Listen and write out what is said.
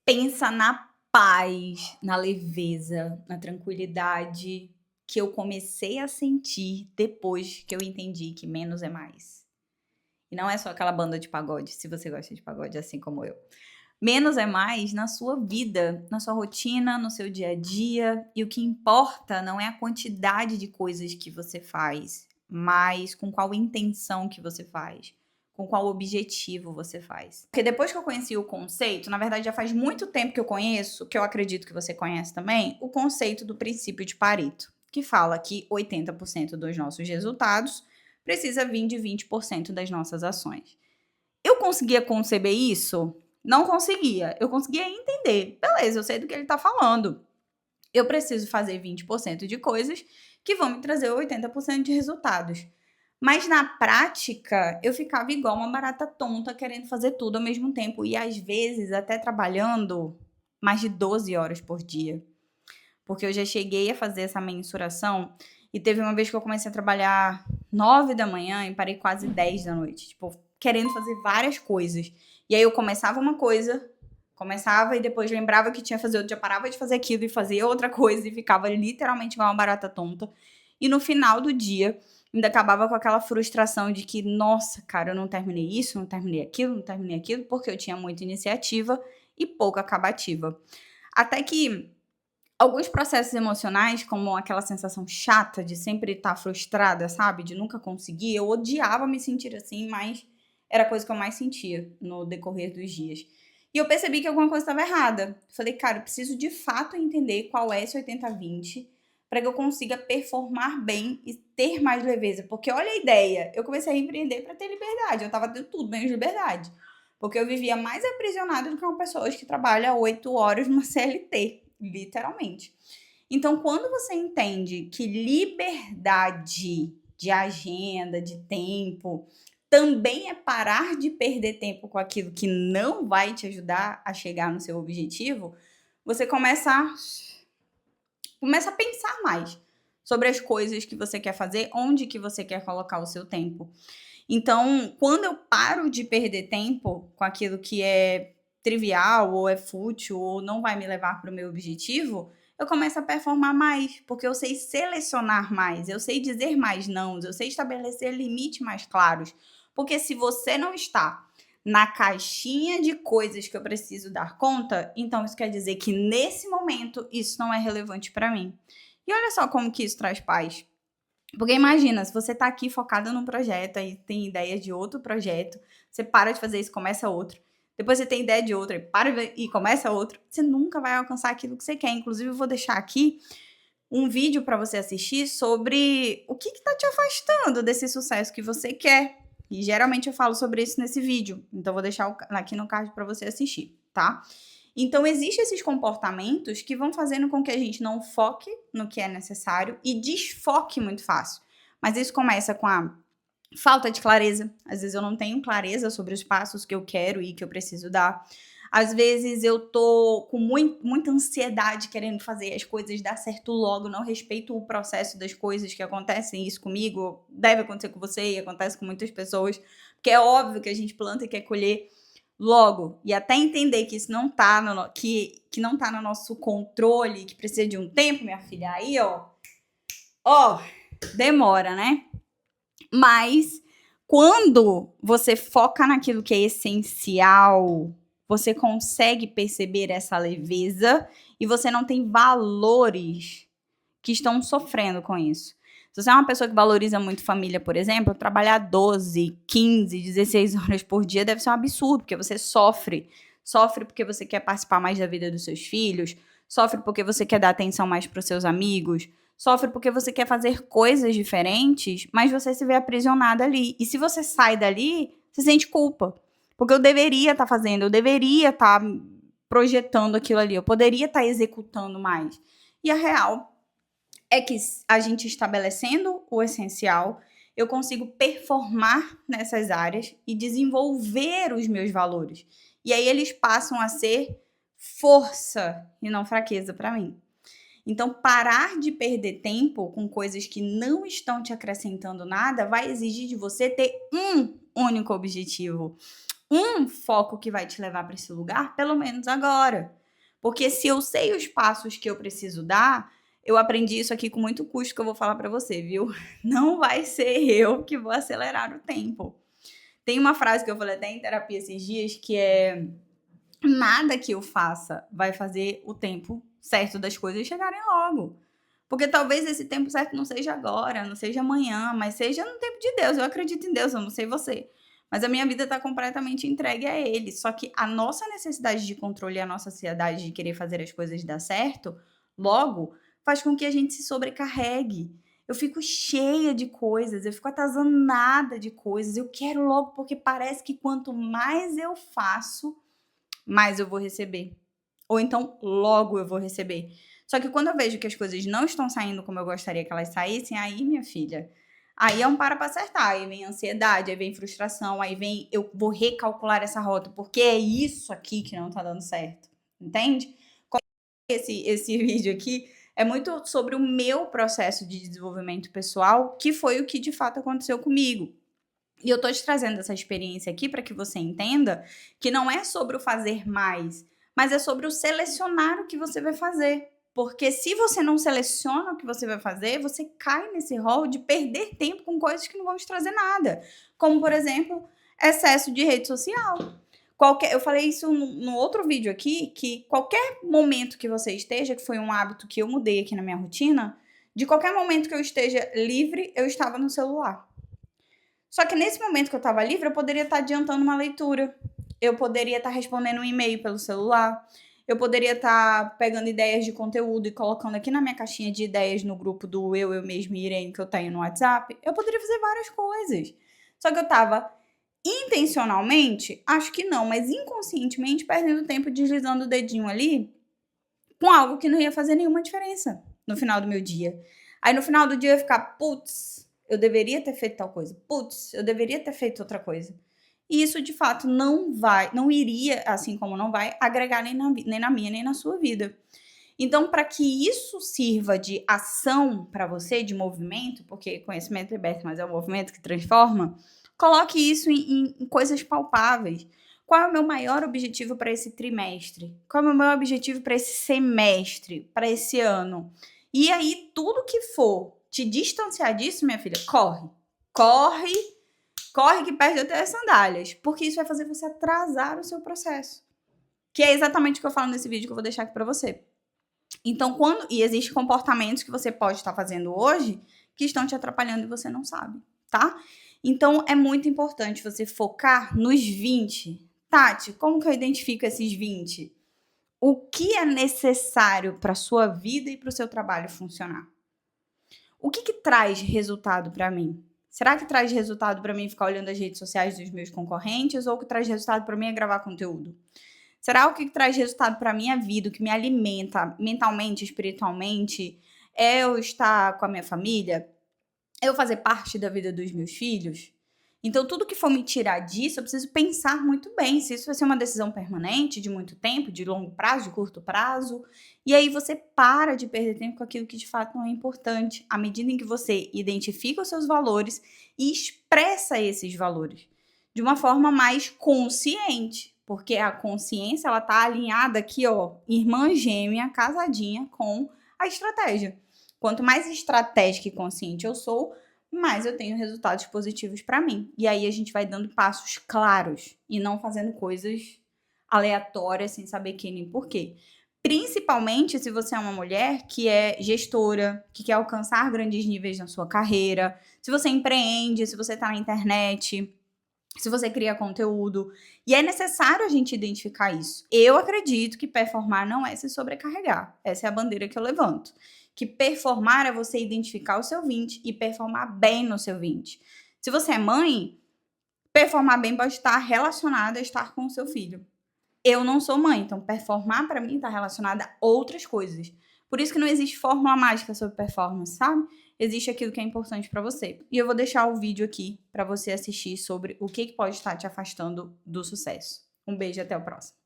Pensa na paz, na leveza, na tranquilidade que eu comecei a sentir depois que eu entendi que menos é mais. E não é só aquela banda de pagode, se você gosta de pagode assim como eu. Menos é mais na sua vida, na sua rotina, no seu dia a dia. E o que importa não é a quantidade de coisas que você faz, mas com qual intenção que você faz, com qual objetivo você faz. Porque depois que eu conheci o conceito, na verdade já faz muito tempo que eu conheço, que eu acredito que você conhece também, o conceito do princípio de Pareto, que fala que 80% dos nossos resultados precisa vir de 20% das nossas ações. Eu conseguia conceber isso? Não conseguia. Eu conseguia entender. Beleza, eu sei do que ele tá falando. Eu preciso fazer 20% de coisas que vão me trazer 80% de resultados. Mas na prática, eu ficava igual uma barata tonta querendo fazer tudo ao mesmo tempo e às vezes até trabalhando mais de 12 horas por dia. Porque eu já cheguei a fazer essa mensuração e teve uma vez que eu comecei a trabalhar 9 da manhã e parei quase 10 da noite. Tipo, querendo fazer várias coisas. E aí eu começava uma coisa, começava e depois lembrava que tinha que fazer outra, já parava de fazer aquilo e fazia outra coisa e ficava literalmente igual uma barata tonta. E no final do dia, ainda acabava com aquela frustração de que, nossa, cara, eu não terminei isso, não terminei aquilo, porque eu tinha muita iniciativa e pouca acabativa. Até que alguns processos emocionais, como aquela sensação chata de sempre estar frustrada, sabe? De nunca conseguir. Eu odiava me sentir assim, mas era a coisa que eu mais sentia no decorrer dos dias. E eu percebi que alguma coisa estava errada. Falei, cara, eu preciso de fato entender qual é esse 80-20 para que eu consiga performar bem e ter mais leveza. Porque olha a ideia, eu comecei a empreender para ter liberdade. Eu tava tendo tudo menos liberdade. Porque eu vivia mais aprisionada do que uma pessoa que trabalha 8 horas numa CLT. Literalmente. Então, quando você entende que liberdade de agenda, de tempo, também é parar de perder tempo com aquilo que não vai te ajudar a chegar no seu objetivo, você começa a pensar mais sobre as coisas que você quer fazer, onde que você quer colocar o seu tempo. Então, quando eu paro de perder tempo com aquilo que é trivial, ou é fútil, ou não vai me levar para o meu objetivo, eu começo a performar mais, porque eu sei selecionar mais, eu sei dizer mais não, eu sei estabelecer limites mais claros. Porque se você não está na caixinha de coisas que eu preciso dar conta, então isso quer dizer que nesse momento isso não é relevante para mim. E olha só como que isso traz paz. Porque imagina, se você tá aqui focada num projeto, aí tem ideia de outro projeto, você para de fazer isso, começa outro. Depois você tem ideia de outro, aí para e começa outro. Você nunca vai alcançar aquilo que você quer. Inclusive, eu vou deixar aqui um vídeo para você assistir sobre o que tá te afastando desse sucesso que você quer. E geralmente eu falo sobre isso nesse vídeo. Então, eu vou deixar aqui no card para você assistir, tá? Então, existem esses comportamentos que vão fazendo com que a gente não foque no que é necessário e desfoque muito fácil. Mas isso começa com a falta de clareza. Às vezes eu não tenho clareza sobre os passos que eu quero e que eu preciso dar. Às vezes eu tô com muita ansiedade querendo fazer as coisas dar certo logo, não respeito o processo das coisas que acontecem. Isso comigo deve acontecer com você e acontece com muitas pessoas, porque é óbvio que a gente planta e quer colher logo, e até entender que isso não tá que não tá no nosso controle, que precisa de um tempo, minha filha, aí, ó, demora, né? Mas quando você foca naquilo que é essencial, você consegue perceber essa leveza e você não tem valores que estão sofrendo com isso. Se você é uma pessoa que valoriza muito família, por exemplo, trabalhar 12, 15, 16 horas por dia deve ser um absurdo, porque você sofre. Sofre porque você quer participar mais da vida dos seus filhos, sofre porque você quer dar atenção mais para os seus amigos, sofre porque você quer fazer coisas diferentes, mas você se vê aprisionada ali. E se você sai dali, você sente culpa. Porque eu deveria estar fazendo, eu deveria estar projetando aquilo ali, eu poderia estar executando mais. E a real é que a gente estabelecendo o essencial, eu consigo performar nessas áreas e desenvolver os meus valores. E aí eles passam a ser força e não fraqueza para mim. Então, parar de perder tempo com coisas que não estão te acrescentando nada vai exigir de você ter um único objetivo, um foco que vai te levar para esse lugar, pelo menos agora. Porque se eu sei os passos que eu preciso dar, eu aprendi isso aqui com muito custo que eu vou falar para você, viu? Não vai ser eu que vou acelerar o tempo. Tem uma frase que eu falei até em terapia esses dias, que é: nada que eu faça vai fazer o tempo certo das coisas chegarem logo. Porque talvez esse tempo certo não seja agora, não seja amanhã, mas seja no tempo de Deus. Eu acredito em Deus, eu não sei você. Mas a minha vida está completamente entregue a Ele. Só que a nossa necessidade de controle, a nossa ansiedade de querer fazer as coisas dar certo, logo, faz com que a gente se sobrecarregue. Eu fico cheia de coisas, eu fico atazanada de coisas. Eu quero logo porque parece que quanto mais eu faço, mais eu vou receber. Ou então, logo eu vou receber. Só que quando eu vejo que as coisas não estão saindo como eu gostaria que elas saíssem, aí, minha filha, aí é um para acertar. Aí vem ansiedade, aí vem frustração, aí vem eu vou recalcular essa rota, porque é isso aqui que não tá dando certo. Entende? Esse vídeo aqui é muito sobre o meu processo de desenvolvimento pessoal, que foi o que de fato aconteceu comigo. E eu tô te trazendo essa experiência aqui para que você entenda que não é sobre o fazer mais, mas é sobre o selecionar o que você vai fazer. Porque se você não seleciona o que você vai fazer, você cai nesse rol de perder tempo com coisas que não vão te trazer nada. Como, por exemplo, excesso de rede social. Eu falei isso no outro vídeo aqui, que qualquer momento que você esteja, que foi um hábito que eu mudei aqui na minha rotina, de qualquer momento que eu esteja livre, eu estava no celular. Só que nesse momento que eu estava livre, eu poderia estar adiantando uma leitura. Eu poderia estar respondendo um e-mail pelo celular. Eu poderia estar pegando ideias de conteúdo e colocando aqui na minha caixinha de ideias no grupo do Eu Mesmo e Irene que eu tenho no WhatsApp. Eu poderia fazer várias coisas. Só que eu estava intencionalmente, acho que não, mas inconscientemente perdendo tempo deslizando o dedinho ali com algo que não ia fazer nenhuma diferença no final do meu dia. Aí no final do dia eu ia ficar, putz, eu deveria ter feito tal coisa. Putz, eu deveria ter feito outra coisa. E isso, de fato, não iria, assim como não vai, agregar nem na minha, nem na sua vida. Então, para que isso sirva de ação para você, de movimento, porque conhecimento liberta, mas é o movimento que transforma, coloque isso em coisas palpáveis. Qual é o meu maior objetivo para esse trimestre? Qual é o meu maior objetivo para esse semestre, para esse ano? E aí, tudo que for te distanciar disso, minha filha, corre. Corre, corre que perde até as sandálias. Porque isso vai fazer você atrasar o seu processo. Que é exatamente o que eu falo nesse vídeo que eu vou deixar aqui para você. Então, e existem comportamentos que você pode estar fazendo hoje que estão te atrapalhando e você não sabe, tá? Então, é muito importante você focar nos 20. Tati, como que eu identifico esses 20? O que é necessário para a sua vida e para o seu trabalho funcionar? O que traz resultado para mim? Será que traz resultado para mim ficar olhando as redes sociais dos meus concorrentes ou o que traz resultado para mim é gravar conteúdo? Será o que traz resultado para minha vida, o que me alimenta mentalmente, espiritualmente, é eu estar com a minha família? É eu fazer parte da vida dos meus filhos? Então, tudo que for me tirar disso, eu preciso pensar muito bem se isso vai ser uma decisão permanente, de muito tempo, de longo prazo, de curto prazo. E aí você para de perder tempo com aquilo que de fato não é importante, à medida em que você identifica os seus valores e expressa esses valores de uma forma mais consciente. Porque a consciência, ela tá alinhada aqui, ó, irmã gêmea, casadinha com a estratégia. Quanto mais estratégica e consciente eu sou, mais eu tenho resultados positivos para mim. E aí a gente vai dando passos claros e não fazendo coisas aleatórias sem saber quem nem porquê. Principalmente se você é uma mulher que é gestora, que quer alcançar grandes níveis na sua carreira, se você empreende, se você está na internet, se você cria conteúdo. E é necessário a gente identificar isso. Eu acredito que performar não é se sobrecarregar. Essa é a bandeira que eu levanto. Que performar é você identificar o seu 20 e performar bem no seu 20. Se você é mãe, performar bem pode estar relacionado a estar com o seu filho. Eu não sou mãe, então performar para mim está relacionado a outras coisas. Por isso que não existe fórmula mágica sobre performance, sabe? Existe aquilo que é importante para você. E eu vou deixar o vídeo aqui para você assistir sobre o que pode estar te afastando do sucesso. Um beijo e até o próximo.